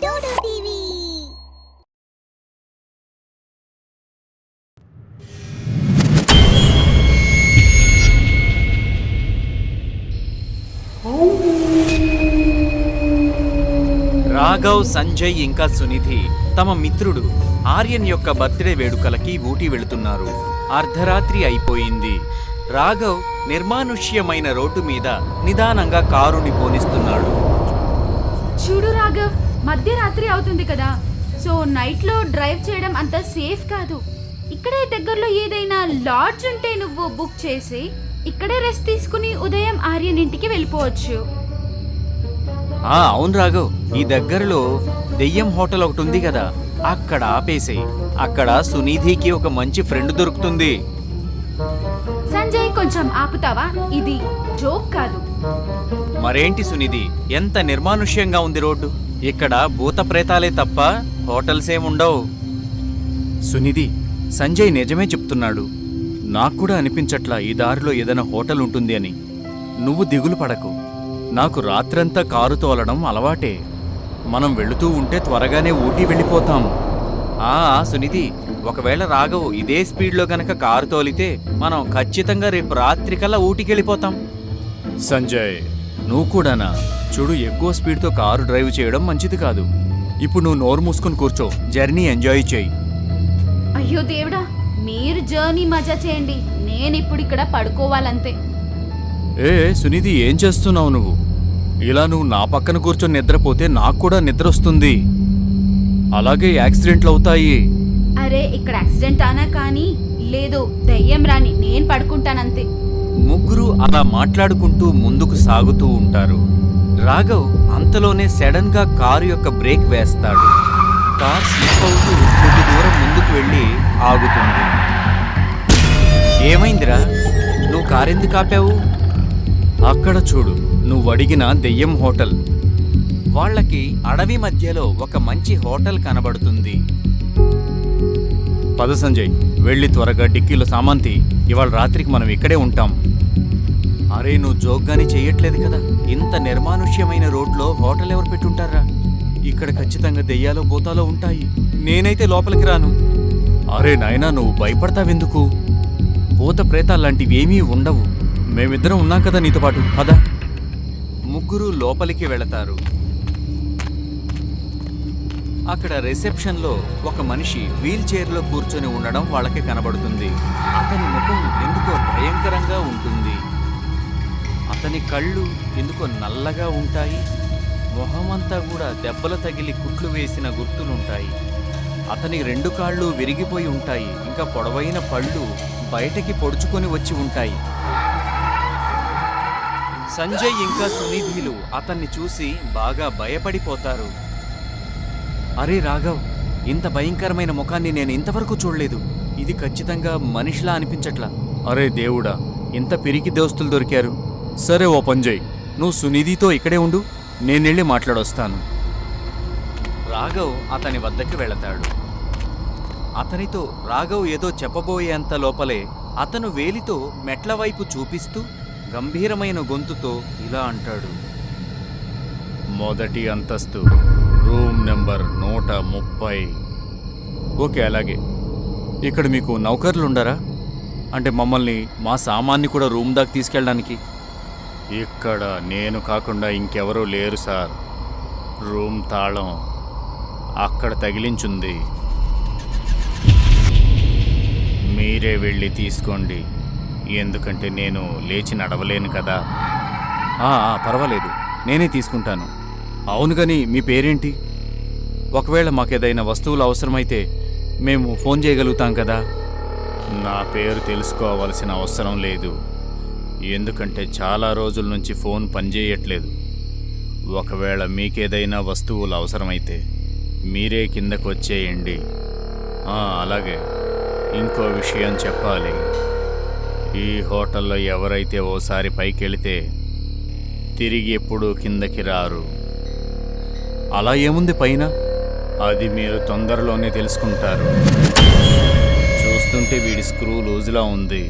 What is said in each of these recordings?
Dodo TV. Raghav, Sanjay ఇంకా సునిధి తమ మిత్రుడు ఆర్యన్ యొక్క బర్త్డే వేడుకలకి ఊటీ వెళుతున్నారు. అర్ధరాత్రి అయిపోయింది. రాఘవ్ నిర్మానుష్యమైన రోడ్డు మీద నిదానంగా కారుని పోనిస్తున్నాడు. చూడు రాఘవ్, మధ్యరాత్రి అవుతుంది కదా, సో నైట్లో డ్రైవ్ చేయడం అంత సేఫ్ కాదు. ఇక్కడే దగ్గరలో ఏదైనా లాడ్జ్ ఉంటే నువ్వు బుక్ చేసి ఇక్కడే రెస్ట్ తీసుకుని ఉదయం ఆర్యన్ ఇంటికి వెళ్ళిపోవచ్చు. అవును రాఘవ్, ఈ దగ్గరలో దెయ్యం హోటల్ ఒకటి ఉంది కదా, అక్కడ ఆపేసేయ్. అక్కడ సునిధికి ఒక మంచి ఫ్రెండ్ దొరుకుతుంది. సంజయ్, కొంచెం ఆపుతావా? ఇది జోక్ కాదు. మరేంటి సునిధి, ఎంత నిర్మానుష్యంగా ఉంది రోడ్డు. ఇక్కడ భూత ప్రేతాలే తప్ప హోటల్స్ ఏముండవు. సునిధి, సంజయ్ నిజమే చెప్తున్నాడు. నాకు కూడా అనిపించట్లా ఈ దారిలో ఏదైనా హోటల్ ఉంటుంది అని. నువ్వు దిగులు పడకు. నాకు రాత్రంతా కారు తోలడం అలవాటే. మనం వెళుతూ ఉంటే త్వరగానే ఊటీ వెళ్ళిపోతాం. సునిధి, ఒకవేళ రాఘవ్ ఇదే స్పీడ్లో గనక కారు తోలితే మనం ఖచ్చితంగా రేపు రాత్రికల్లా ఊటీకి వెళ్ళిపోతాం. సంజయ్, నువ్వు కూడానా? చూడు, ఎక్కువ స్పీడ్తో కారు డ్రైవ్ చేయడం మంచిది కాదు. ఇప్పుడు నువ్వు నోరు మూసుకొని కూర్చో, జర్నీ ఎంజాయ్ చేయి. అయ్యో దేవుడా, మీరు జర్నీ మజా చేయండి, నేను ఇప్పుడు ఇక్కడ పడుకోవాలంతే. సునిధి, ఏం చేస్తున్నావు నువ్వు? ఇలా నువ్వు నా పక్కన కూర్చొని నిద్రపోతే నాకు కూడా నిద్ర వస్తుంది. అలాగే యాక్సిడెంట్లు అవుతాయి. అరే, ఇక్కడ యాక్సిడెంట్ అనా కానీ లేదు, దయ్యం రాని, నేను పడుకుంటానంతే. ముగ్గురు అలా మాట్లాడుకుంటూ ముందుకు సాగుతూ ఉంటారు. రాఘవ్ అంతలోనే సడన్ గా కారు యొక్క బ్రేక్ వేస్తాడు. కార్ స్లిప్ అవుతూ కొద్ది దూరం ముందుకు వెళ్ళి ఆగుతుంది. ఏమైందిరా? నువ్వు కారెందుకు ఆపావు? అక్కడ చూడు, నువ్వు అడిగిన దెయ్యం హోటల్. వాళ్ళకి అడవి మధ్యలో ఒక మంచి హోటల్ కనబడుతుంది. పద సంజయ్, వెళ్ళి త్వరగా డిక్కీలో సామాంతి. ఇవాళ రాత్రికి మనం ఇక్కడే ఉంటాం. అరే, నువ్వు జోక్గాని చెయ్యట్లేదు కదా. ఇంత నిర్మానుష్యమైన రోడ్లో హోటల్ ఎవరు పెట్టుంటారా? ఇక్కడ ఖచ్చితంగా దెయ్యాలో భూతాలో ఉంటాయి. నేనైతే లోపలికి రాను. అరే నాయనా, నువ్వు భయపడతావెందుకు? భూత ప్రేతాల్లాంటివి ఏమీ ఉండవు. మేమిద్దరం ఉన్నాం కదా నీతో పాటు, పద. ముగ్గురు లోపలికి వెళతారు. అక్కడ రిసెప్షన్లో ఒక మనిషి వీల్ చైర్లో కూర్చొని ఉండడం వాళ్ళకి కనబడుతుంది. అతని ముఖం ఎందుకో భయంకరంగా ఉంటుంది. అతని కళ్ళు ఎందుకో నల్లగా ఉంటాయి. మొహమంతా కూడా దెబ్బలు తగిలి కుట్లు వేసిన గుర్తులుంటాయి. అతని 2 కాళ్ళు విరిగిపోయి ఉంటాయి. ఇంకా పొడవైన పళ్ళు బయటకి పొడుచుకొని వచ్చి ఉంటాయి. సంజయ్ ఇంకా సునిధిలు అతన్ని చూసి బాగా భయపడిపోతారు. అరే రాఘవ్, ఇంత భయంకరమైన ముఖాన్ని నేను ఇంతవరకు చూడలేదు. ఇది ఖచ్చితంగా మనిషిలా అనిపించట్లా. అరే దేవుడా, ఇంత పిరికి దోస్తులు దొరికారు. సరే, ఓ పంజయ్, నువ్వు సునిధితో ఇక్కడే ఉండు, నేనెళ్ళి మాట్లాడొస్తాను. రాఘవ్ అతని వద్దకు వెళతాడు. అతనితో రాఘవ్ ఏదో చెప్పబోయేంత లోపలే అతను వేలితో మెట్ల వైపు చూపిస్తూ గంభీరమైన గొంతుతో ఇలా అంటాడు. మొదటి అంతస్తు, రూమ్ నెంబర్ 130. ఓకే, అలాగే. ఇక్కడ మీకు నౌకర్లుండరా? అంటే మమ్మల్ని, మా సామాన్ని కూడా రూమ్ దాకా తీసుకెళ్ళడానికి. ఇక్కడ నేను కాకుండా ఇంకెవరూ లేరు సార్. రూమ్ తాళం అక్కడ తగిలించుంది. మీరే వెళ్ళి తీసుకోండి, ఎందుకంటే నేను లేచి నడవలేను కదా. పర్వాలేదు, నేనే తీసుకుంటాను. అవును కానీ మీ పేరేంటి? ఒకవేళ మాకేదైనా వస్తువులు అవసరమైతే మేము ఫోన్ చేయగలుగుతాం కదా. నా పేరు తెలుసుకోవాల్సిన అవసరం లేదు, ఎందుకంటే చాలా రోజుల నుంచి ఫోన్ పనిచేయట్లేదు. ఒకవేళ మీకేదైనా వస్తువులు అవసరమైతే మీరే కిందకు వచ్చేయండి. అలాగే, ఇంకో విషయం చెప్పాలి. ఈ హోటల్లో ఎవరైతే ఓసారి పైకి వెళితే తిరిగి ఎప్పుడూ కిందకి రారు. అలా ఏముంది పైన? అది మీరు తొందరలోనే తెలుసుకుంటారు. చూస్తుంటే వీడి స్క్రూ లూజ్లా ఉంది.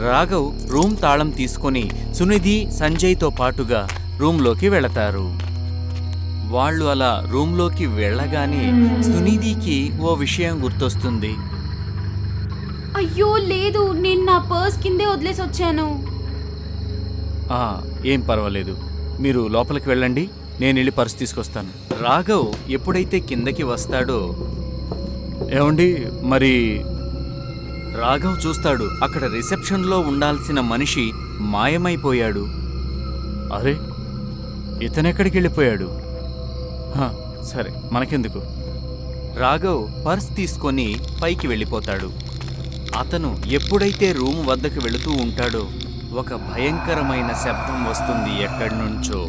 రాఘవ్ రూమ్ తాళం తీసుకొని సునిధి, సంజయ్తో పాటుగా రూమ్లోకి వెళతారు. వాళ్ళు అలా రూమ్లోకి వెళ్ళగానే సునిధికి ఓ విషయం గుర్తొస్తుంది. అయ్యో లేదు, నేను నా పర్స్ కిందే వదిలేసి వచ్చాను. ఏం పర్వాలేదు, మీరు లోపలికి వెళ్ళండి, నేను వెళ్ళి పర్స్ తీసుకొస్తాను. రాఘవ్ ఎప్పుడైతే కిందకి వస్తాడో, ఏమండి మరి రాఘవ్ చూస్తాడు అక్కడ రిసెప్షన్లో ఉండాల్సిన మనిషి మాయమైపోయాడు. అరే, ఇతనెక్కడికి వెళ్ళిపోయాడు? సరే, మనకెందుకు. రాఘవ్ పర్స్ తీసుకొని పైకి వెళ్ళిపోతాడు. అతను ఎప్పుడైతే రూమ్ వద్దకు వెళుతూ ఉంటాడో ఒక భయంకరమైన శబ్దం వస్తుంది ఎక్కడి నుంచో.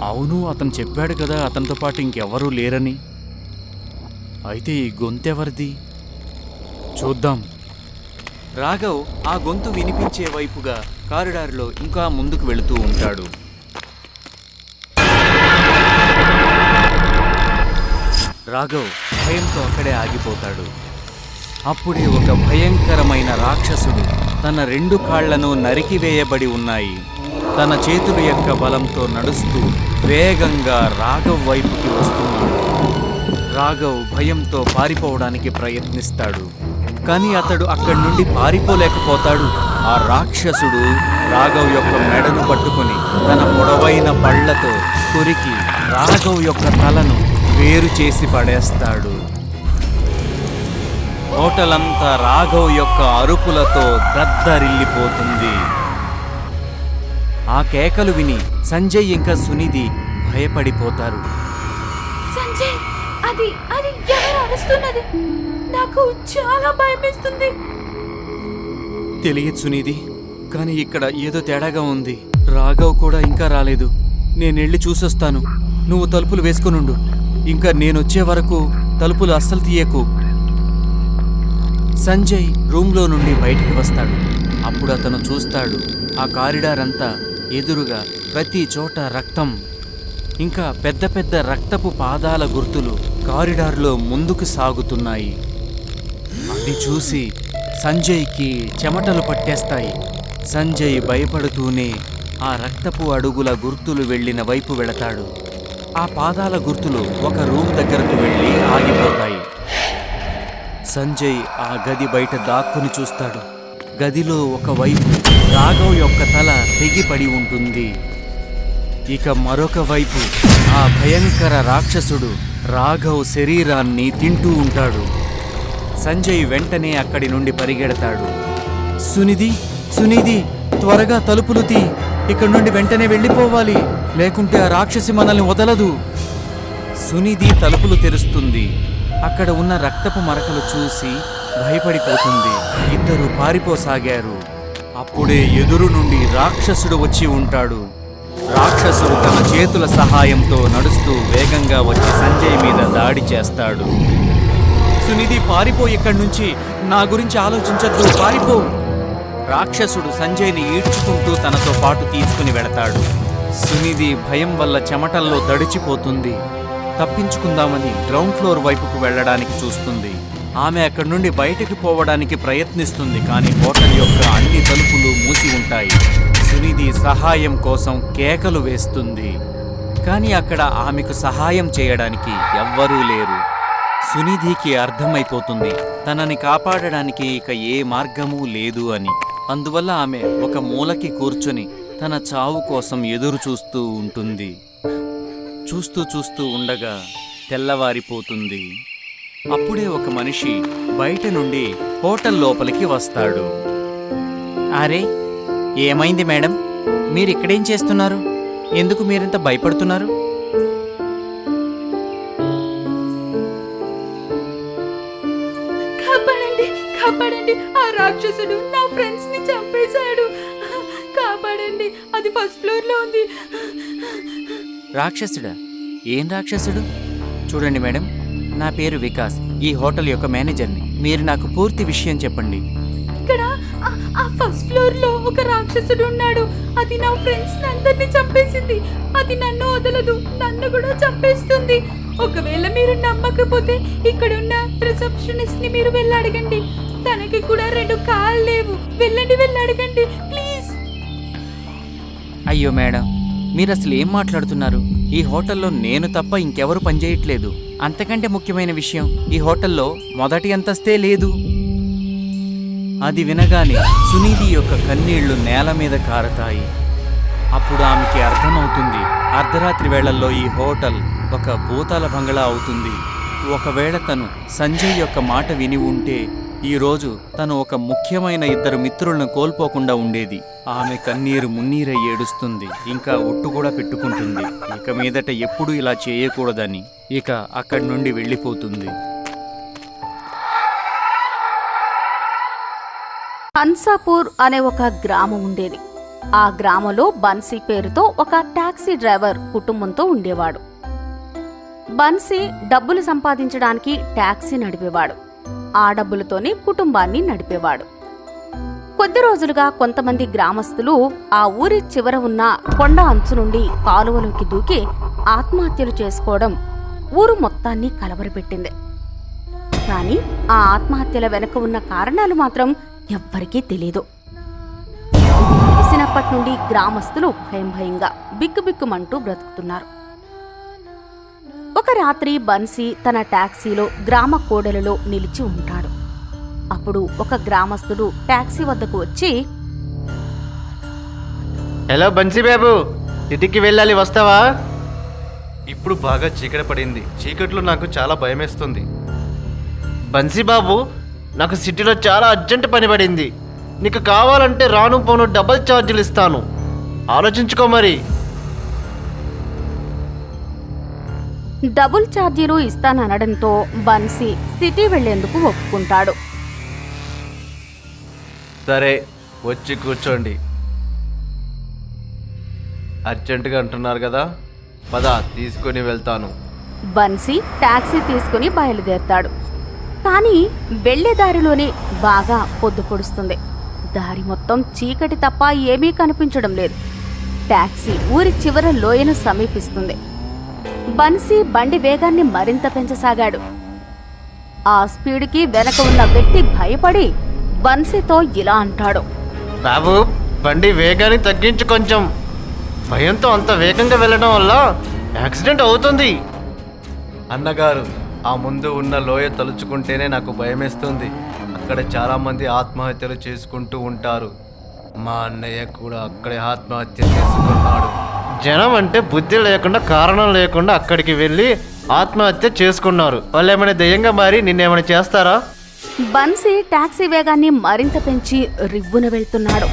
అవును, అతను చెప్పాడు కదా అతనితో పాటు ఇంకెవరూ లేరని. అయితే ఈ గొంతెవరిది? చూద్దాం. రాఘవ్ ఆ గొంతు వినిపించే వైపుగా కారిడార్లో ఇంకా ముందుకు వెళుతూ ఉంటాడు. రాఘవ్ భయంతో అక్కడే ఆగిపోతాడు. అప్పుడే ఒక భయంకరమైన రాక్షసుడు తన 2 కాళ్లను నరికివేయబడి ఉన్నాయి. తన చేతుల యొక్క బలంతో నడుస్తూ వేగంగా రాఘవ్ వైపుకి వస్తున్నాడు. రాఘవ్ భయంతో పారిపోవడానికి ప్రయత్నిస్తాడు, కానీ అతడు అక్కడి నుండి పారిపోలేకపోతాడు. ఆ రాక్షసుడు రాఘవ్ యొక్క మెడను పట్టుకొని తన పొడవైన పళ్లతో కొరికి రాఘవ్ యొక్క తలను వేరు చేసి పడేస్తాడు. హోటలంతా రాఘవ్ యొక్క అరుపులతో దద్దరిల్లిపోతుంది. ఆ కేకలు విని సంజయ్ ఇంకా సునిధి భయపడిపోతారు. సంజయ్, అది అది ఎవరు అరుస్తున్నది? నాకు చాలా భయమేస్తుంది. తెలియదు సునిధి, కానీ ఇక్కడ ఏదో తేడాగా ఉంది. రాఘవ్ కూడా ఇంకా రాలేదు. నేనెళ్ళి చూసొస్తాను. నువ్వు తలుపులు వేసుకునుండు. ఇంకా నేనొచ్చే వరకు తలుపులు అస్సలు తీయకు. సంజయ్ రూమ్లో నుండి బయటికి వస్తాడు. అప్పుడు అతను చూస్తాడు ఆ కారిడార్ అంతా ఎదురుగా ప్రతి చోట రక్తం, ఇంకా పెద్ద పెద్ద రక్తపు పాదాల గుర్తులు కారిడార్లో ముందుకు సాగుతున్నాయి. అది చూసి సంజయ్కి చెమటలు పట్టేస్తాయి. సంజయ్ భయపడుతూనే ఆ రక్తపు అడుగుల గుర్తులు వెళ్ళిన వైపు వెళతాడు. ఆ పాదాల గుర్తులు ఒక రూమ్ దగ్గరకు వెళ్ళి ఆగిపోతాయి. సంజయ్ ఆ గది బయట దాక్కుని చూస్తాడు. గదిలో ఒకవైపు రాఘవ్ యొక్క తల తెగిపడి ఉంటుంది. ఇక మరొక వైపు ఆ భయంకర రాక్షసుడు రాఘవ్ శరీరాన్ని తింటూ ఉంటాడు. సంజయ్ వెంటనే అక్కడి నుండి పరిగెడతాడు. సునిధి, సునిధి, త్వరగా తలుపులు తీ. ఇక్కడి నుండి వెంటనే వెళ్ళిపోవాలి, లేకుంటే ఆ రాక్షసి మనల్ని వదలదు. సునిధి తలుపులు తెరుస్తుంది. అక్కడ ఉన్న రక్తపు మరకలు చూసి భయపడిపోతుంది. ఇద్దరు పారిపోసాగారు. అప్పుడే ఎదురు నుండి రాక్షసుడు వచ్చి ఉంటాడు. రాక్షసుడు తన చేతుల సహాయంతో నడుస్తూ వేగంగా వచ్చి సంజయ్ మీద దాడి చేస్తాడు. సునిధి, పారిపో ఇక్కడి నుంచి. నా గురించి ఆలోచించద్దు, పారిపో. రాక్షసుడు సంజయ్ని ఈడ్చుకుంటూ తనతో పాటు తీసుకుని వెళతాడు. సునిధి భయం వల్ల చెమటల్లో దడిచిపోతుంది. తప్పించుకుందామని గ్రౌండ్ ఫ్లోర్ వైపుకు వెళ్ళడానికి చూస్తుంది. ఆమె అక్కడి నుండి బయటికి పోవడానికి ప్రయత్నిస్తుంది, కానీ హోటల్ యొక్క అన్ని తలుపులు మూసి ఉంటాయి. సునిధి సహాయం కోసం కేకలు వేస్తుంది, కానీ అక్కడ ఆమెకు సహాయం చేయడానికి ఎవ్వరూ లేరు. సునిధికి అర్థమైపోతుంది తనని కాపాడడానికి ఇక ఏ మార్గమూ లేదు అని. అందువల్ల ఆమె ఒక మూలకి కూర్చొని తన చావు కోసం ఎదురు చూస్తూ ఉంటుంది. చూస్తూ చూస్తూ ఉండగా తెల్లవారిపోతుంది. అప్పుడే ఒక మనిషి బయట నుండి హోటల్ లోపలికి వస్తాడు. అరే, ఏమైంది మేడం? మీరు ఇక్కడేం చేస్తున్నారు? ఎందుకు మీరింత భయపడుతున్నారు? కాపాడండి, కాపాడండి, ఆ రాక్షసుడు నా ఫ్రెండ్స్ ని చంపేశాడు. కాపాడండి, అది ఫస్ట్ ఫ్లోర్ లో ఉంది. రాక్షసుడా? ఏం రాక్షసుడు? చూడండి మేడం, నా పేరు వికాస్, ఈ హోటల్ యొక్క మేనేజర్ని. మీరు నాకు పూర్తి విషయం చెప్పండి. ఇక్కడ ఆ ఫస్ట్ ఫ్లోర్ లో ఒక రాక్షసుడు ఉన్నాడు. అది నా ఫ్రెండ్స్ అందరినీ చంపేసింది. అది నన్ను వదలదు, నన్ను కూడా చంపేస్తుంది. ఒకవేళ మీరు నమ్మకపోతే ఇక్కడున్న రిసెప్షనిస్ట్ ని మీరు వెళ్ళి అడగండి. తనకి కూడా 2 కాళ్ళు లేవు. వెళ్ళండి, వెళ్ళి అడగండి ప్లీజ్. అయ్యో మేడం, మీరు అసలు ఏం మాట్లాడుతున్నారు? ఈ హోటల్లో నేను తప్ప ఇంకెవరు పనిచేయట్లేదు. అంతకంటే ముఖ్యమైన విషయం, ఈ హోటల్లో మొదటి అంతస్తే లేదు. అది వినగానే సునీతి యొక్క కన్నీళ్లు నేల మీద కారతాయి. అప్పుడు ఆమెకి అర్థమవుతుంది, అర్ధరాత్రి వేళల్లో ఈ హోటల్ ఒక భూతాల బంగళా అవుతుంది. ఒకవేళ తను సంజయ్ యొక్క మాట విని ఉంటే ఈరోజు తను ఒక ముఖ్యమైన 2 మిత్రులను కోల్పోకుండా ఉండేది. ఆమె కన్నీరు మున్నీరై ఏడుస్తుంది. ఇంకా ఒట్టు కూడా పెట్టుకుంటుంది, ఇక మీదట ఎప్పుడూ ఇలా చేయకూడదని. ఇక అక్కడి నుండి వెళ్ళిపోతుంది. హన్సాపూర్ అనే ఒక గ్రామం ఉండేది. ఆ గ్రామంలో బన్సీ పేరుతో ఒక టాక్సీ డ్రైవర్ కుటుంబంతో ఉండేవాడు. బన్సీ డబ్బులు సంపాదించడానికి టాక్సీ నడిపేవాడు. ఆ డబ్బులతోనే కుటుంబాన్ని నడిపేవాడు. కొద్ది రోజులుగా కొంతమంది గ్రామస్తులు ఆ ఊరి చివర ఉన్న కొండ అంచు నుండి కాలువలోకి దూకి ఆత్మహత్యలు చేసుకోవడం ఊరు మొత్తాన్ని కలవరపెట్టింది. కానీ ఆ ఆత్మహత్యల వెనుక ఉన్న కారణాలు మాత్రం ఎవ్వరికీ తెలీదు. తెలిసినప్పటి నుండి గ్రామస్తులు భయంగా బిక్కుబిక్కుమంటూ బ్రతుకుతున్నారు. ఒక రాత్రి బన్సీ తన టాక్సీలో గ్రామ కూడలిలో నిలిచి ఉంటాడు. అప్పుడు ఒక గ్రామస్తుడు టాక్సీ వద్దకు వచ్చి, హలో బన్సీ బాబు, సిటీకి వెళ్ళాలి, వస్తావా? ఇప్పుడు బాగా చీకటి పడింది. చీకట్లో నాకు చాలా భయమేస్తుంది. బన్సీ బాబు, నాకు సిటీలో చాలా అర్జెంట్ పని పడింది. నీకు కావాలంటే రాను పోను డబుల్ ఛార్జీలు ఇస్తాను, ఆలోచించుకో మరి. డబుల్ ఛార్జీలు ఇస్తాననడంతో బన్సీ సిటీ వెళ్లేందుకు ఒప్పుకుంటాడు. సరే, వచ్చి కూర్చోండి. అర్జెంటుగా అంటున్నారు కదా, పద తీసుకొని వెళ్తాను. బన్సీ టాక్సీ తీసుకుని బయలుదేరతాడు. కానీ వెళ్లే దారిలోనే బాగా పొద్దు పొడుస్తుంది. దారి మొత్తం చీకటి తప్ప ఏమీ కనిపించడం లేదు. టాక్సీ ఊరి చివర లోయను సమీపిస్తుంది. బన్సీ బండి వేగాన్ని మరింత పెంచసాగాడు. ఆ స్పీడ్కి వెనక ఉన్న వ్యక్తి భయపడి బన్సీతో ఇలా అంటాడు, బాబు, బండి వేగాన్ని తగ్గించు కొంచెం. భయంతో అంత వేగంగా వెళ్ళడం వల్ల యాక్సిడెంట్ అవుతుంది. అన్నగారు, ఆ ముందు ఉన్న లోయ తలుచుకుంటేనే నాకు భయమేస్తుంది. అక్కడ చాలామంది ఆత్మహత్యలు చేసుకుంటూ ఉంటారు. మా అన్నయ్య కూడా అక్కడే ఆత్మహత్య చేసుకున్నాడు. జనం అంటే బుద్ధి లేకుండా కారణం లేకుండా అక్కడికి వెళ్ళి ఆత్మహత్య చేసుకున్నారు. వాళ్ళు ఏమైనా దయ్యంగా మారి నిన్నేమైనా చేస్తారా? బన్సీ టాక్సీ వేగాన్ని మరింత పెంచి రివ్వున వెళ్తున్నాడు.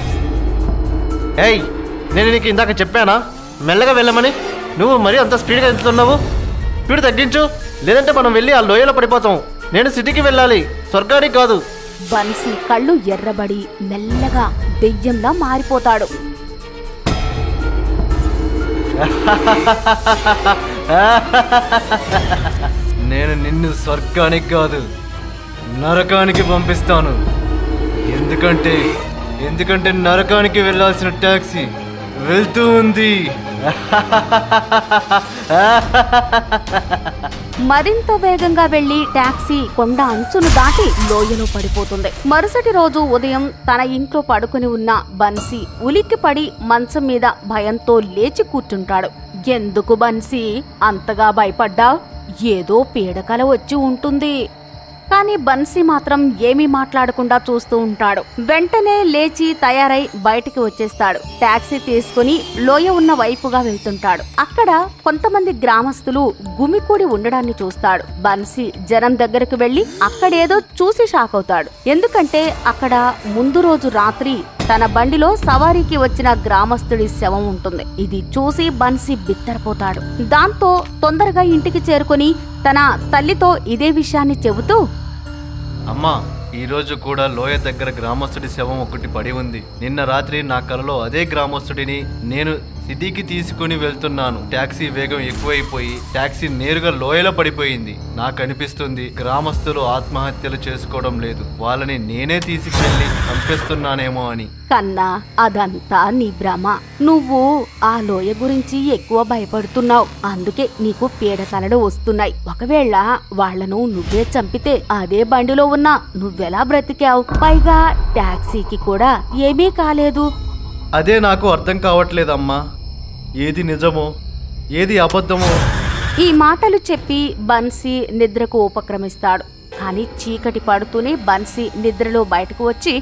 ఏయ్, నేను నీకు ఇందాక చెప్పానా మెల్లగా వెళ్ళమని? నువ్వు మరీ అంత స్పీడ్గా వెళ్తున్నావు. స్పీడ్ తగ్గించు, లేదంటే మనం వెళ్ళి ఆ లోయలో పడిపోతాం. నేను సిటీకి వెళ్ళాలి, స్వర్గానికి కాదు. బన్సీ కళ్ళు ఎర్రబడి మెల్లగా దెయ్యంలా మారిపోతాడు. నేను నిన్ను స్వర్గానికి కాదు, నరకానికి పంపిస్తాను. ఎందుకంటే నరకానికి వెళ్ళాల్సిన టాక్సీ వెళ్తూ ఉంది. మరింత వేగంగా వెళ్లి టాక్సీ కొండ అంచును దాటి లోయలో పడిపోతుంది. మరుసటి రోజు ఉదయం తన ఇంట్లో పడుకుని ఉన్న బన్సీ ఉలిక్కిపడి మంచం మీద భయంతో లేచి కూర్చుంటాడు. ఎందుకు బన్సీ అంతగా భయపడ్డావ్? ఏదో పీడకల వచ్చి ఉంటుంది. కానీ బన్సీ మాత్రం ఏమీ మాట్లాడకుండా చూస్తూ ఉంటాడు. వెంటనే లేచి తయారై బయటికి వచ్చేస్తాడు. టాక్సీ తీసుకుని లోయ ఉన్న వైపుగా వెళ్తుంటాడు. అక్కడ కొంతమంది గ్రామస్తులు గుమికూడి ఉండడాన్ని చూస్తాడు. బన్సీ జనం దగ్గరకు వెళ్లి అక్కడేదో చూసి షాక్ అవుతాడు. ఎందుకంటే అక్కడ ముందు రోజు రాత్రి తన బండిలో సవారీకి వచ్చిన గ్రామస్తుడి శవం ఉంటుంది. ఇది చూసి బన్సీ బిత్తరపోతాడు. దాంతో తొందరగా ఇంటికి చేరుకుని తన తల్లితో ఇదే విషయాన్ని చెబుతూ, అమ్మా, ఈరోజు కూడా లోయ దగ్గర గ్రామస్తుడి శవం ఒకటి పడి ఉంది. నిన్న రాత్రి నా కలలో అదే గ్రామస్తుడిని నేను సిటీకి తీసుకుని వెళ్తున్నాను. టాక్సీ వేగం ఎక్కువైపోయి టాక్సీ నేరుగా లోయలో పడిపోయింది. నాకు అనిపిస్తుంది గ్రామస్తులు ఆత్మహత్యలు చేసుకోవడం లేదు, వాళ్ళని నేనే తీసుకెళ్లి చంపేస్తున్నానేమో అని. కన్నా, అదంతా నీ భ్రమ. నువ్వు ఆ లోయ గురించి ఎక్కువ భయపడుతున్నావు. అందుకే నీకు పీడకలలు వస్తున్నాయి. ఒకవేళ వాళ్లను నువ్వే చంపితే అదే బండిలో ఉన్నా నువ్వెలా బ్రతికావు? పైగా టాక్సీకి కూడా ఏమీ కాలేదు. అదే నాకు అర్థం కావట్లేదమ్మా. ఏది నిజమో ఏది అబద్ధమో. ఈ మాటలు చెప్పి బన్సీ నిద్రకు ఉపక్రమిస్తాడు. కానీ చీకటి పడుతూనే బన్సీ నిద్రలో బయటకు వచ్చి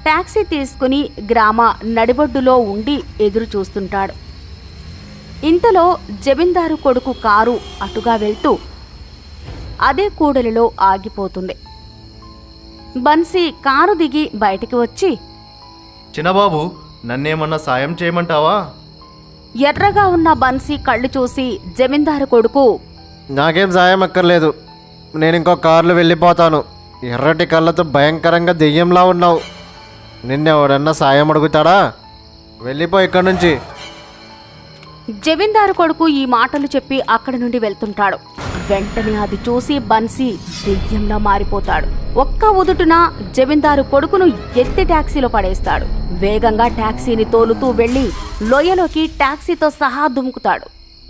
టాక్సీ తీసుకుని గ్రామ నడిబొడ్డులో ఉండి ఎదురు చూస్తుంటాడు. ఇంతలో జమీందారు కొడుకు కారు అటుగా వెళ్తూ అదే కూడలిలో ఆగిపోతుంది. బన్సీ కారు దిగి బయటికి వచ్చి, చిన్నబాబు, నన్నేమన్నా సాయం చేయమంటావా? ఎర్రగా ఉన్న బన్సీ కళ్ళు చూసి జమీందారు కొడుకు, నాకేం సాయం అక్కర్లేదు, నేను ఇంకో కారులో వెళ్ళిపోతాను. ఎర్రటి కళ్ళతో భయంకరంగా దెయ్యంలా ఉన్నావు. నిన్నెవడన్నా సాయం అడుగుతాడా? వెళ్ళిపో ఇక్కడి నుంచి. జమీందారు కొడుకు ఈ మాటలు చెప్పి అక్కడి నుండి వెళ్తుంటాడు. వెంటనే అది చూసి బన్సీ దెయ్యంలా మారిపోతాడు. ఒక్క ఉదుటున జమీందారు కొడుకును ఎత్తి టాక్సీలో పడేస్తాడు. వేగంగా టాక్సీని తోలుతూ వెళ్లి లోయలోకి టాక్సీతో సహా దుముకుతాడు.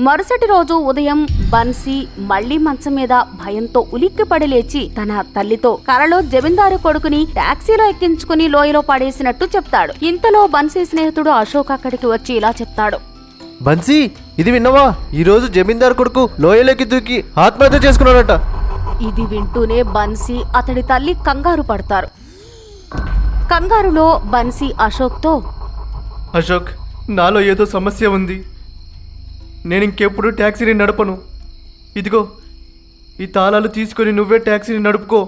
మరుసటి రోజు ఉదయం బన్సీ మళ్లీ మంచం మీద భయంతో ఉలిక్కిపడి లేచి తన తల్లితో కలలో జమీందారు కొడుకుని టాక్సీలో ఎక్కించుకుని లోయలో పడేసినట్టు చెప్తాడు. ఇంతలో బన్సీ స్నేహితుడు అశోక్ అక్కడికి వచ్చి ఇలా చెప్తాడు. బన్సీ, ఇది విన్నవా? ఈరోజు జమీందార్ కొడుకు లోయలోకి దూకి ఆత్మహత్య చేసుకున్నాడట. ఇది వింటూనే బన్సీ అతడి తల్లి కంగారు పడతారు. కంగారులో బన్సీ అశోక్తో, అశోక్, నాలో ఏదో సమస్య ఉంది. నేను ఇంకెప్పుడు ట్యాక్సీని నడపను. ఇదిగో ఈ తాళాలు తీసుకొని నువ్వే ట్యాక్సీని నడుపుకో.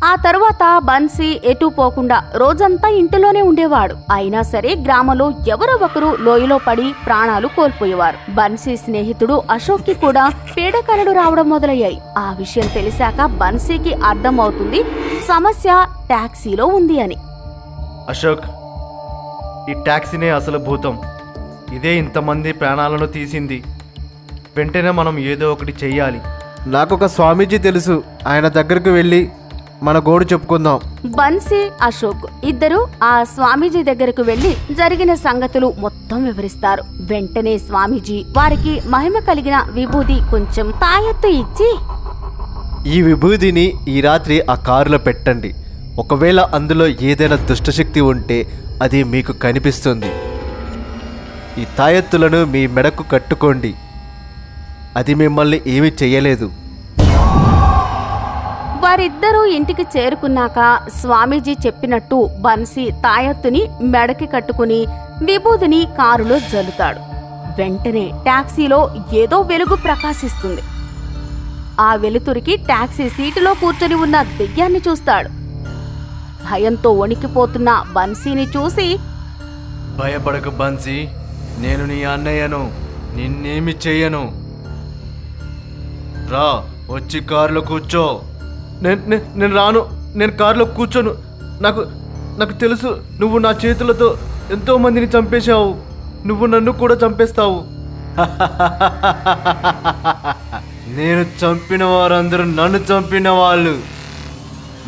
ఆ తరువాత బన్సీ ఎటూ పోకుండా రోజంతా ఇంటిలోనే ఉండేవాడు. అయినా సరే గ్రామంలో ఎవరో ఒకరు లోయలో పడి ప్రాణాలు కోల్పోయేవారు. బన్సీ స్నేహితుడు అశోక్ కి కూడా పీడకలలు రావడం మొదలయ్యాయి. ఆ విషయం తెలిసాక బన్సీకి అర్థమవుతుంది సమస్య టాక్సీలో ఉంది అని. అశోక్, ఈ ట్యాక్సీనే అసలు భూతం. ఇదే ఇంతమంది ప్రాణాలను తీసింది. వెంటనే మనం ఏదో ఒకటి చెయ్యాలి. నాకొక స్వామీజీ తెలుసు, ఆయన దగ్గరకు వెళ్ళి మన గోడు చెప్పుకుందాం. బన్సీ అశోక్ ఇద్దరు ఆ స్వామీజీ దగ్గరకు వెళ్లి జరిగిన సంగతులు మొత్తం వివరిస్తారు. వెంటనే స్వామీజీ వారికి మహిమ కలిగిన విభూది కొంచెం తాయెత్తు ఇచ్చి, ఈ విభూదిని ఈ రాత్రి ఆ కారులో పెట్టండి. ఒకవేళ అందులో ఏదైనా దుష్టశక్తి ఉంటే అది మీకు కనిపిస్తుంది. ఈ తాయెత్తులను మీ మెడకు కట్టుకోండి. అది మిమ్మల్ని ఏమీ చెయ్యలేదు. వారిద్దరూ ఇంటికి చేరుకున్నాక స్వామీజీ చెప్పినట్టు బన్సీ తాయెత్తుని మెడకి కట్టుకుని విభూదిని కారులో జల్లుతాడు. వెంటనే టాక్సీలో ఏదో వెలుగు ప్రకాశిస్తుంది. ఆ వెలుతురికి టాక్సీ సీటులో కూర్చొని ఉన్న దెయ్యాన్ని చూస్తాడు. భయంతో వణికిపోతున్న బన్సీని చూసి, భయపడకు బన్సీ, నేను నీ అన్నయ్యను, నిన్నేమి చెయ్యను. రా, వచ్చి కారులో కూర్చో. నేను రాను, నేను కారులో కూర్చోను. నాకు తెలుసు, నువ్వు నా చేతులతో ఎంతో మందిని చంపేశావు. నువ్వు నన్ను కూడా చంపేస్తావు. నేను చంపిన వారందరూ నన్ను చంపిన వాళ్ళు.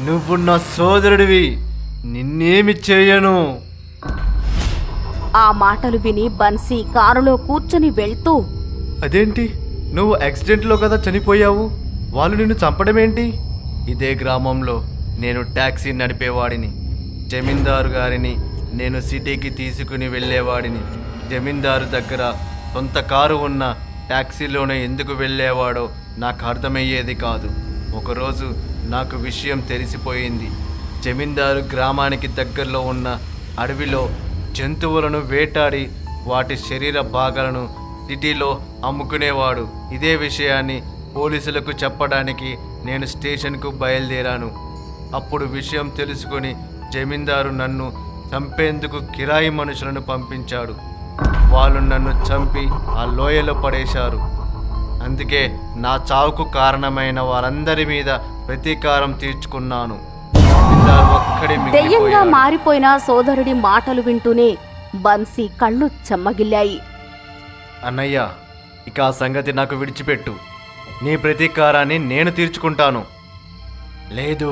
నువ్వు నా సోదరుడివి, నిన్నేమి చేయను. ఆ మాటలు విని బన్సీ కారులో కూర్చొని వెళ్తూ, అదేంటి, నువ్వు యాక్సిడెంట్లో కదా చనిపోయావు, వాళ్ళు నిన్ను చంపడమేంటి? ఇదే గ్రామంలో నేను ట్యాక్సీ నడిపేవాడిని. జమీందారు గారిని నేను సిటీకి తీసుకుని వెళ్ళేవాడిని. జమీందారు దగ్గర సొంత కారు ఉన్న ట్యాక్సీలోనే ఎందుకు వెళ్ళేవాడో నాకు అర్థమయ్యేది కాదు. ఒకరోజు నాకు విషయం తెలిసిపోయింది. జమీందారు గ్రామానికి దగ్గరలో ఉన్న అడవిలో జంతువులను వేటాడి వాటి శరీర భాగాలను సిటీలో అమ్ముకునేవాడు. ఇదే విషయాన్ని పోలీసులకు చెప్పడానికి నేను స్టేషన్కు బయలుదేరాను. అప్పుడు విషయం తెలుసుకొని జమీందారు నన్ను చంపేందుకు కిరాయి మనుషులను పంపించాడు. వాళ్ళు నన్ను చంపి ఆ లోయలో పడేశారు. అందుకే నా చావుకు కారణమైన వారందరి మీద ప్రతీకారం తీర్చుకున్నాను. జమీందారు ఒక్కడే దెయ్యంగా మిగిలిపోయాడు. మారిపోయిన సోదరుడి మాటలు వింటూనే బన్సీ కళ్ళు చెమ్మగిల్లాయి. అన్నయ్య, ఇక ఆ సంగతి నాకు విడిచిపెట్టు. నీ ప్రతీకారాన్ని నేను తీర్చుకుంటాను. లేదు,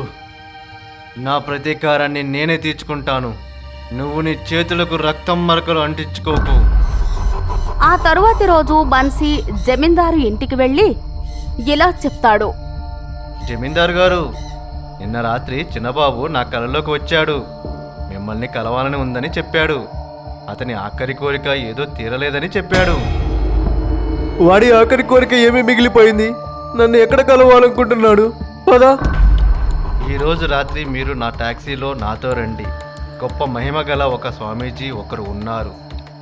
నా ప్రతీకారాన్ని నేనే తీర్చుకుంటాను. నువ్వు నీ చేతులకు రక్తం మరకలు అంటించుకోకు. ఆ తరువాతి రోజు బన్సీ జమీందారు ఇంటికి వెళ్లి ఇలా చెప్తాడు. జమీందారు గారు, నిన్న రాత్రి చిన్నబాబు నా కలలోకి వచ్చాడు. మిమ్మల్ని కలవాలని ఉందని చెప్పాడు. అతని ఆఖరి కోరిక ఏదో తీరలేదని చెప్పాడు. వాడి ఆఖరి కోరిక ఏమీ మిగిలిపోయింది? నన్ను ఎక్కడ కలవాలనుకుంటున్నాడు? పదా. ఈరోజు రాత్రి మీరు నా టాక్సీలో నాతో రండి. గొప్ప మహిమ గల ఒక స్వామీజీ ఒకరు ఉన్నారు.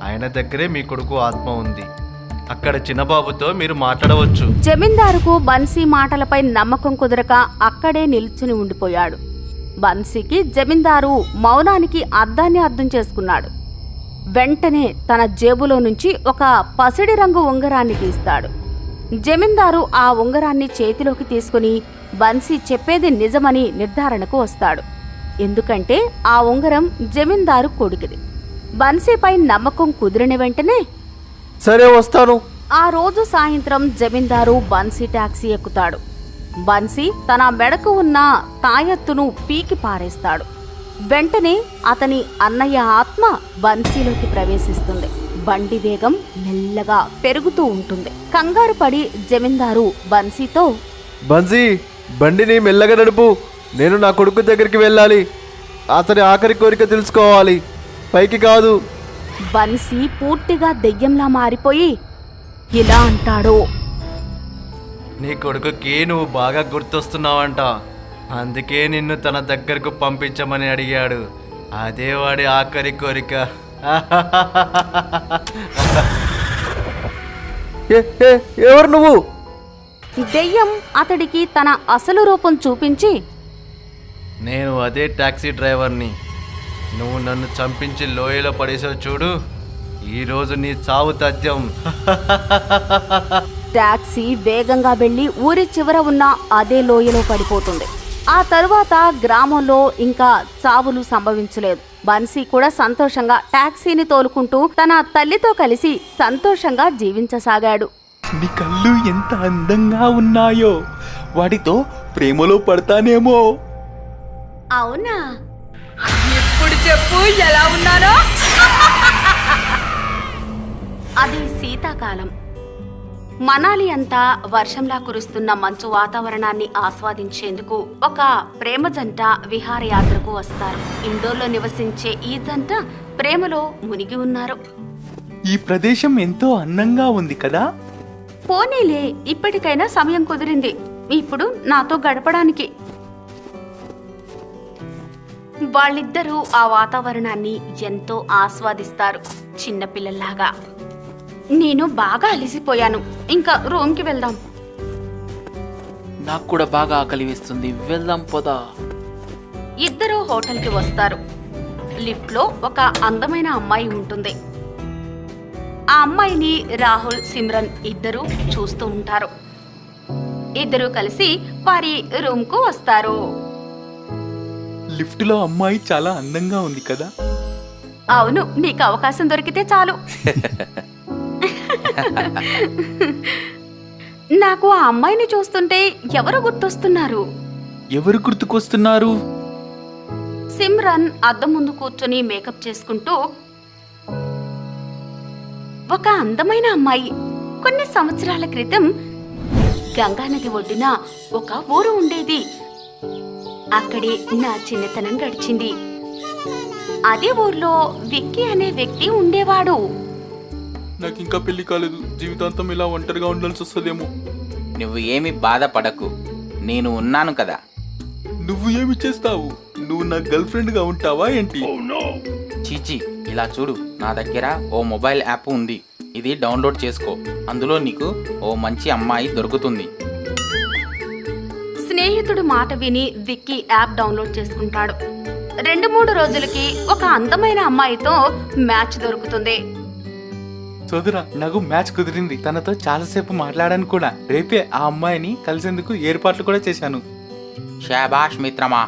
ఆయన దగ్గరే మీ కొడుకు ఆత్మ ఉంది. అక్కడ చిన్నబాబుతో మీరు మాట్లాడవచ్చు. జమీందారుకు బన్సీ మాటలపై నమ్మకం కుదరక అక్కడే నిల్చుని ఉండిపోయాడు. బన్సీకి జమీందారు మౌనానికి అర్థాన్ని అర్థం చేసుకున్నాడు. వెంటనే తన జేబులో నుంచి ఒక పసిడి రంగు ఉంగరాన్ని తీస్తాడు. జమీందారు ఆ ఉంగరాన్ని చేతిలోకి తీసుకుని బన్సీ చెప్పేది నిజమని నిర్ధారణకు వస్తాడు. ఎందుకంటే ఆ ఉంగరం జమీందారు కొడుకుది. బన్సీపై నమ్మకం కుదిరిన వెంటనే సరే, వస్తాను. ఆ రోజు సాయంత్రం జమీందారు బన్సీ టాక్సీ ఎక్కుతాడు. బన్సీ తన మెడకు ఉన్న తాయెత్తును పీకి పారేస్తాడు. వెంటనే అతని అన్నయ్య ఆత్మ బన్సీలోకి ప్రవేశిస్తుంది. బండి వేగం మెల్లగా పెరుగుతూ ఉంటుంది. కంగారు పడి జమీందారు బన్సీతో, బన్సీ, బండిని మెల్లగా నడుపు. నేను నా కొడుకు దగ్గరికి వెళ్ళాలి. అతని ఆఖరి కోరిక తెలుసుకోవాలి, పైకి కాదు. బన్సీ పూర్తిగా దెయ్యంలా మారిపోయి ఇలా అంటాడు, నీ కొడుకుకి నువ్వు బాగా గుర్తొస్తున్నావంట. అందుకే నిన్ను తన దగ్గరకు పంపించమని అడిగాడు. అదే వాడి ఆఖరి కోరిక. ఎవరు నువ్వు? దెయ్యం అతడికి తన అసలు రూపం చూపించి, నేను అదే టాక్సీ డ్రైవర్ని. నువ్వు నన్ను చంపించి లోయలో పడేసావు చూడు. ఈరోజు నీ చావు తథ్యం. టాక్సీ వేగంగా వెళ్లి ఊరి చివర ఉన్న అదే లోయలో పడిపోతుంది. ఆ తరువాత గ్రామంలో ఇంకా చావులు సంభవించలేదు. బన్సీ కూడా సంతోషంగా టాక్సీని తోలుకుంటూ తన తల్లితో కలిసి సంతోషంగా జీవించసాగాడు. నీ కళ్ళు ఎంత అందంగా ఉన్నాయో, వాటితో ప్రేమలో పడతానేమో. అవునా? ఇప్పుడు చెప్పు ఎలా ఉన్నారో. అది శీతాకాలం. మనాలి అంతా వర్షంలా కురుస్తున్న మంచు వాతావరణాన్ని ఆస్వాదించేందుకు ఒక ప్రేమ జంట విహారయాత్రకు వస్తారు. ఇండోర్లో నివసించే ఈ జంట ప్రేమలో మునిగి ఉన్నారు. ఈ ప్రదేశం ఎంతో అందంగా ఉంది కదా. పోనీలే, ఇప్పటికైనా సమయం కుదిరింది ఇప్పుడు నాతో గడపడానికి. వాళ్ళిద్దరూ ఆ వాతావరణాన్ని ఎంతో ఆస్వాదిస్తారు, చిన్నపిల్లల్లాగా. నేను బాగా అలిసిపోయాను, ఇంకా రూమ్కి వెళ్దాం. నాకు కూడా బాగా ఆకలి వేస్తుంది, వెళ్దాం పోదా. ఇద్దరూ హోటల్కి వస్తారు. లిఫ్ట్లో ఒక అందమైన అమ్మాయి ఉంటుంది. ఆ అమ్మాయిని రాహుల్, సిమ్రన్ ఇద్దరూ చూస్తూ ఉంటారు. ఇద్దరూ కలిసి వారి రూమ్కు వస్తారు. లిఫ్ట్ లో అమ్మాయి చాలా అందంగా ఉంది కదా. అవును, నీకు అవకాశం దొరికితే చాలు. నాకు ఆ అమ్మాయిని చూస్తుంటే ఎవరు గుర్తొస్తున్నారు? ఎవరు గుర్తుకొస్తున్నారు? సిమ్రన్ అద్దం ముందు కూర్చొని మేకప్ చేసుకుంటూ, ఒక అందమైన అమ్మాయి. కొన్ని సంవత్సరాల క్రితం గంగానది ఒడ్డున ఒక ఊరు ఉండేది. అక్కడే నా చిన్నతనం గడిచింది. అదే ఊర్లో విక్కీ అనే వ్యక్తి ఉండేవాడు. నాకు ఇంకా పెళ్లి కాలేదు, జీవితాంతం ఇలా ఒంటరిగా ఉండాల్సి వస్తుందేమో. నువ్వు ఏమి బాధపడకు, నేను ఉన్నాను కదా. నువ్వు ఏమి చేస్తావు? నువ్వు నా గర్ల్ ఫ్రెండ్ గా ఉంటావా ఏంటి? చీచి, ఇలా చూడు, నా దగ్గర ఓ మొబైల్ యాప్ ఉంది. ఇది డౌన్లోడ్ చేసుకో. అందులో నీకు ఓ మంచి అమ్మాయి దొరుకుతుంది. స్నేహితుడు మాట విని విక్కీ యాప్ డౌన్లోడ్ చేసుకుంటాడు. 2-3 రోజులకి ఒక అందమైన అమ్మాయితో మ్యాచ్ దొరుకుతుంది. సోదరా, నాకు మ్యాచ్ కుదిరింది. తనతో చాలాసేపు మాట్లాడాను కూడా. రేపే ఆ అమ్మాయిని కలిసేందుకు ఏర్పాట్లు కూడా చేశాను. శాబాష్ మిత్రమా,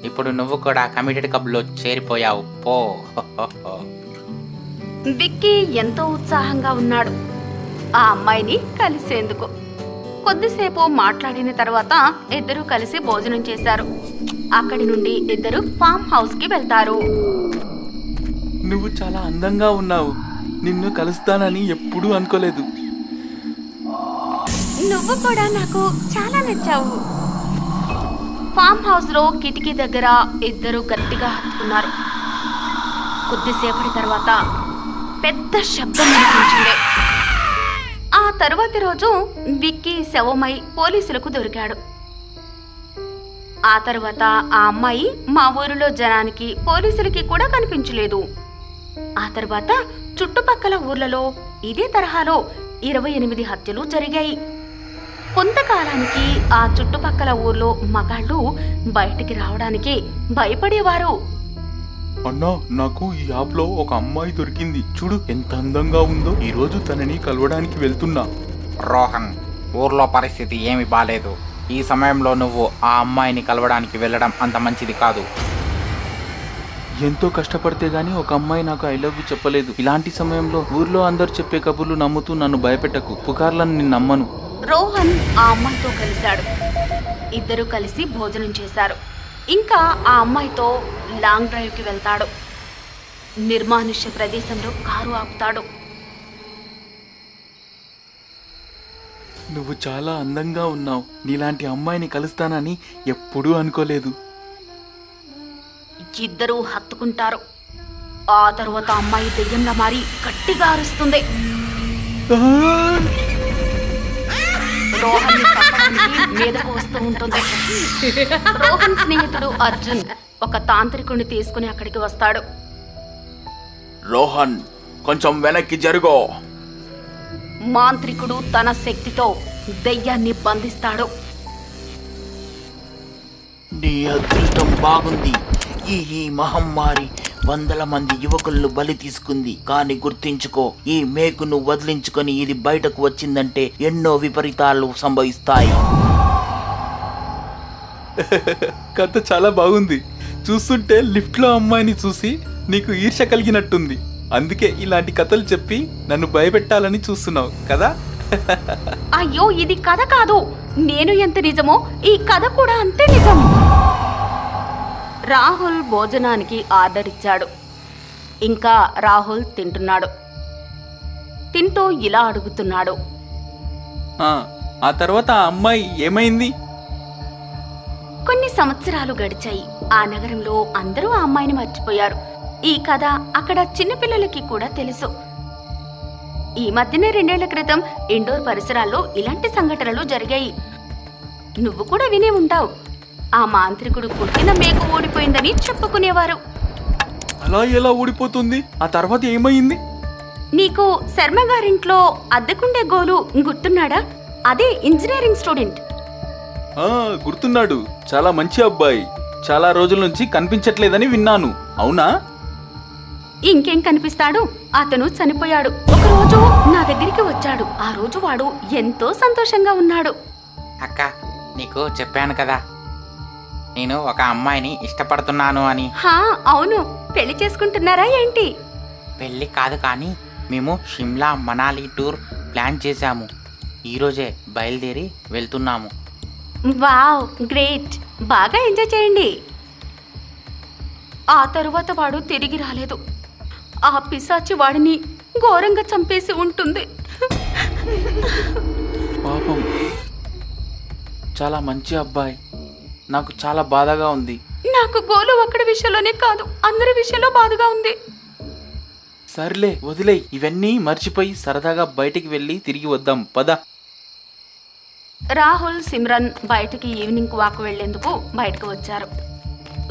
ఇప్పుడు నువ్వు కూడా కమిటెడ్ క్లబ్లో చేరిపోయావు పో. విక్కీ ఎంతో ఉత్సాహంగా ఉన్నాడు ఆ అమ్మాయిని కలిసేందుకు. కొద్దిసేపు మాట్లాడిన తర్వాత ఇద్దరూ కలిసి భోజనం చేశారు. అక్కడి నుండి ఇద్దరు ఫామ్ హౌస్ కి వెళ్తారు. నువ్వు చాలా అందంగా ఉన్నావు. నిన్ను కలుస్తానని ఎప్పుడూ అనుకోలేదు. నువ్వు కూడా నాకు చాలా నచ్చావు. ఫామ్ హౌస్ లో కిటికీ దగ్గర ఇద్దరు గట్టిగా హత్తుకున్నారు. కొద్దిసేపటి తర్వాత పెద్ద శబ్దం వినిపించింది. ఆ తరువాతి రోజు విక్కీ శవమై పోలీసులకు దొరికాడు. ఆ తర్వాత ఆ అమ్మాయి మా ఊరిలో జనానికి, పోలీసులకి కూడా కనిపించలేదు. ఆ తర్వాత చుట్టుపక్కల ఊర్లలో ఇదే తరహాలో 28 హత్యలు జరిగాయి. కొంతకాలానికి ఆ చుట్టుపక్కల ఊర్లో మగాళ్ళు బయటికి రావడానికి భయపడేవారు. అన్నా, నాకు ఈ యాప్ లో ఒక అమ్మాయి దొరికింది. చూడు ఎంత అందంగా ఉందో. ఈ రోజు తనని కలవడానికి వెళ్తున్నా. రోహన్, ఊర్లో పరిస్థితి ఏమీ బాలేదు. ఈ సమయంలో నువ్వు ఆ అమ్మాయిని కలవడానికి వెళ్ళడం అంత మంచిది కాదు. ఎంతో కష్టపడితే గానీ ఒక అమ్మాయి నాకు ఐ లవ్ యూ చెప్పలేదు. ఇలాంటి సమయంలో ఊర్లో అందరు చెప్పే కబుర్లు నమ్ముతూ నన్ను భయపెట్టకు. పుకార్లను నేను నమ్మను. రోహన్ ఆ అమ్మాయితో కలిశాడు. ఇద్దరూ కలిసి భోజనం చేశారు. ఇంకా ఆ అమ్మాయితో లాంగ్ డ్రైవ్కి వెళ్తాడు. నిర్మానుష్య ప్రదేశంలో కారు ఆపుతాడు. నువ్వు చాలా అందంగా ఉన్నావు. నీలాంటి అమ్మాయిని కలుస్తానని ఎప్పుడూ అనుకోలేదు. ఇద్దరూ హత్తుకుంటారు. ఆ తరువాత అమ్మాయి దెయ్యంగా మారి గట్టిగా అరుస్తుంది. రోహన్ చంపడానికి మీదకు వస్తూ ఉంటుంది. రోహన్ స్నేహితుడు అర్జున్ ఒక తాంత్రికుడిని తీసుకుని అక్కడికి వస్తాడు. రోహన్, కొంచెం వెనక్కి జరుగో. మాంత్రికుడు తన శక్తితో దెయ్యాన్ని బంధిస్తాడు. నీ అదృష్టం బాగుంది. ఈ మహమ్మారి వందల మంది యువకులను బలి తీసుకుంది. కానీ గుర్తించుకో, ఈ మేకును వదిలించుకొని ఇది బయటకు వచ్చిందంటే ఎన్నో విపరీతాలు సంభవిస్తాయి. కథ చాలా బాగుంది. చూస్తుంటే లిఫ్ట్ లో అమ్మాయిని చూసి నీకు ఈర్ష్య కలిగినట్టుంది. అందుకే ఇలాంటి కథలు చెప్పి నన్ను భయపెట్టాలని చూస్తున్నావు కదా. అయ్యో, ఇది కథ కాదు. నేను ఎంత నిజమో ఈ కథ కూడా అంతే నిజం. రాహుల్ భోజనానికి ఆర్డర్ ఇచ్చాడు. ఇంకా రాహుల్ తింటున్నాడు. తింటూ ఇలా అడుగుతున్నాడు. ఆ తర్వాత ఆ అమ్మాయి ఏమైంది? కొన్ని సంవత్సరాలు గడిచాయి. ఆ నగరంలో అందరూ ఆ అమ్మాయిని మర్చిపోయారు. ఈ కథ అక్కడ చిన్నపిల్లలకి కూడా తెలుసు. ఈ మధ్యనే 2 ఏళ్ల క్రితం ఇండోర్ పరిసరాల్లో ఇలాంటి సంఘటనలు జరిగాయి. నువ్వు కూడా వినే ఉంటావు. ఆ మాంత్రికుడు పుట్టిన మేకు ఓడిపోయిందని చెప్పుకునేవారు. అలా ఎలా ఊడిపోతుంది? ఆ తర్వాత ఏమైంది? నీకు శర్మ గారింట్లో అద్దెకుండే గోలు గుర్తున్నాడా? అదే ఇంజనీరింగ్ స్టూడెంట్. గుర్తున్నాడు. చాలా మంచి అబ్బాయి. చాలా రోజుల నుంచి కనిపించట్లేదని విన్నాను. అవునా? ఇంకేం కనిపిస్తాడు? అతను చనిపోయాడు. ఒకరోజు నా దగ్గరికి వచ్చాడు. ఆ రోజు వాడు ఎంతో సంతోషంగా ఉన్నాడు. అక్క, నీకు చెప్పాను కదా నేను ఒక అమ్మాయిని ఇష్టపడుతున్నాను అని. హా, అవును. పెళ్లి చేసుకుంటున్నారా ఏంటి? పెళ్ళి కాదు, కానీ మేము షిమ్లా మనాలి టూర్ ప్లాన్ చేశాము. ఈరోజే బయలుదేరి వెళ్తున్నాము. Wow, great. బాగా ఎంజాయ్ చేయండి. ఆ తరువాత వాడు తిరిగి రాలేదు. ఆ పిశాచి వాడిని ఘోరంగా చంపేసి ఉంటుంది. పాపం, చాలా మంచి అబ్బాయి. నాకు చాలా బాధగా ఉంది. నాకు గోలు ఒక్కడి విషయంలోనే కాదు, అందరి విషయంలో బాధగా ఉంది. సర్లే, వదిలేయ్. ఇవన్నీ మర్చిపోయి సరదాగా బయటికి వెళ్ళి తిరిగి వద్దాం. పద. రాహుల్, సిమ్రన్ బయటికి ఈవినింగ్ వాక్ వెళ్లేందుకు బయటకు వచ్చారు.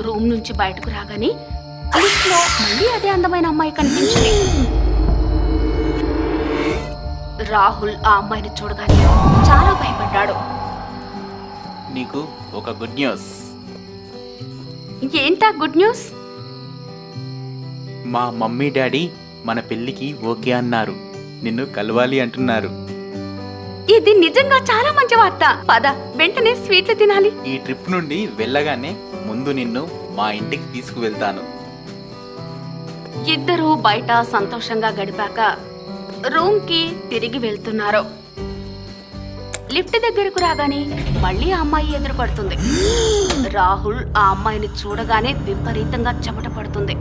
రూమ్ నుంచి బయటకు రాగానే లిఫ్ట్ లో మళ్ళీ అదే అందమైన అమ్మాయి కనిపించింది. రాహుల్ ఆ అమ్మాయిని చూడగానే చాలా భయపడ్డాడు. నీకు ఒక గుడ్ న్యూస్. ఏంటా గుడ్ న్యూస్? మా మమ్మీ డాడీ మన పెళ్ళికి ఓకే అన్నారు. నిన్ను కలవాలి అంటున్నారు. ఇది నిజంగా చాలా మంచి వార్త. పద, వెంటనే స్వీట్లు తినాలి. ఈ ట్రిప్ నుండి వెళ్ళగానే ముందు నిన్ను మా ఇంటికి తీసుకువెళ్తాను. ఇద్దరూ బయట సంతోషంగా గడిపాక రూమ్ కి తిరిగి వెళ్తున్నారు. లిఫ్ట్ దగ్గరకు రాగానే మళ్ళీ ఆ అమ్మాయి ఎదురుపడుతుంది. రాహుల్ ఆ అమ్మాయిని చూడగానే విపరీతంగా చెమట పడుతుంది.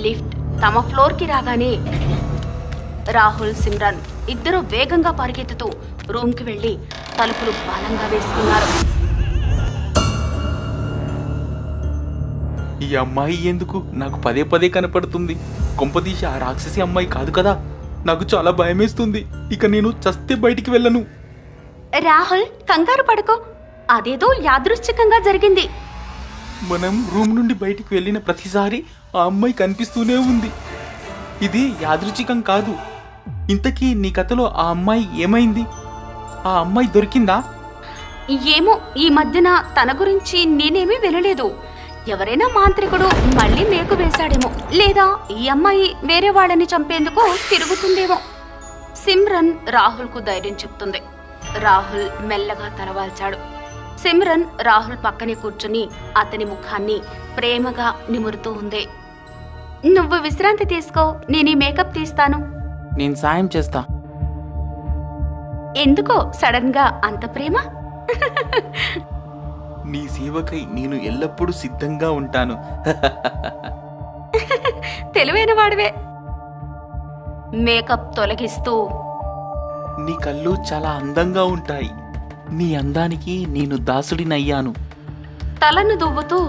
లిఫ్ట్ తమ ఫ్లోర్ కి రాగానే రాహుల్, సిమ్రన్ ఇద్దరు వేగంగా పరిగెత్తుతూ రూమ్ కి వెళ్లి తలుపులు బలంగా వేసుకున్నారు. ఈ అమ్మాయి ఎందుకు నాకు పదే పదే కనపడుతుంది? కొంపదీసి ఆ రాక్షసి అమ్మాయి కాదు కదా? నాకు చాలా భయమేస్తుంది. ఇక నేను చస్తే బయటికి వెళ్ళను. రాహుల్ కంగారు పడుకో, అదేదో యాదృచ్ఛికంగా జరిగింది. మనం రూమ్ నుండి బయటికి వెళ్ళిన ప్రతిసారి ఆ అమ్మాయి కనిపిస్తూనే ఉంది. ఇది యాదృచ్ఛికం కాదు. ఇంతకీ నీ కథలో ఆ అమ్మాయి ఏమైంది? ఆ అమ్మాయి దొరికిందా? ఏమో, ఈ మధ్యన తన గురించి నేనేమీ వినలేదు. ఎవరైనా మాంత్రికుడు మళ్ళీ మేకు వేశాడేమో, లేదా ఈ అమ్మాయి వేరే వాళ్ళని చంపేందుకు తిరుగుతుందేమో. సిమ్రన్ రాహుల్కు ధైర్యం చెప్తుంది. రాహుల్ మెల్లగా తలవాల్చాడు. సిమ్రన్ రాహుల్ పక్కనే కూర్చుని అతని ముఖాన్ని ప్రేమగా నిమురుతూ ఉంది. నువ్వు విశ్రాంతి తీసుకో, నేను ఈ మేకప్ తీస్తాను. నేను సాయం చేస్తా. ఎందుకో సడన్ గా అంత ప్రేమ? నీ సేవకై నేను ఎల్లప్పుడూ సిద్ధంగా ఉంటాను. తెలివైన వాడివే. మేకప్ తొలగిస్తూ, నీ కళ్ళు చాలా అందంగా ఉంటాయి. నీ అందానికి నేను దాసుడినయ్యాను. తలను దువ్వుతూ,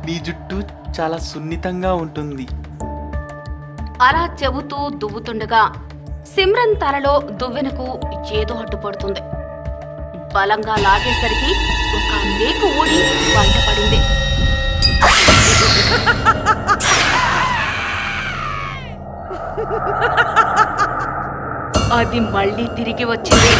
నీ జుట్టు చాలా సున్నితంగా ఉంటుంది. అలా చెబుతూ దువ్వుతుండగా సిమ్రన్ తలలో దువ్వెనకు ఏదో అడ్డుపడుతుంది. బలంగా లాగేసరికి ఒక మేకు ఊడి బయటపడింది. అది మళ్ళీ తిరిగి వచ్చింది.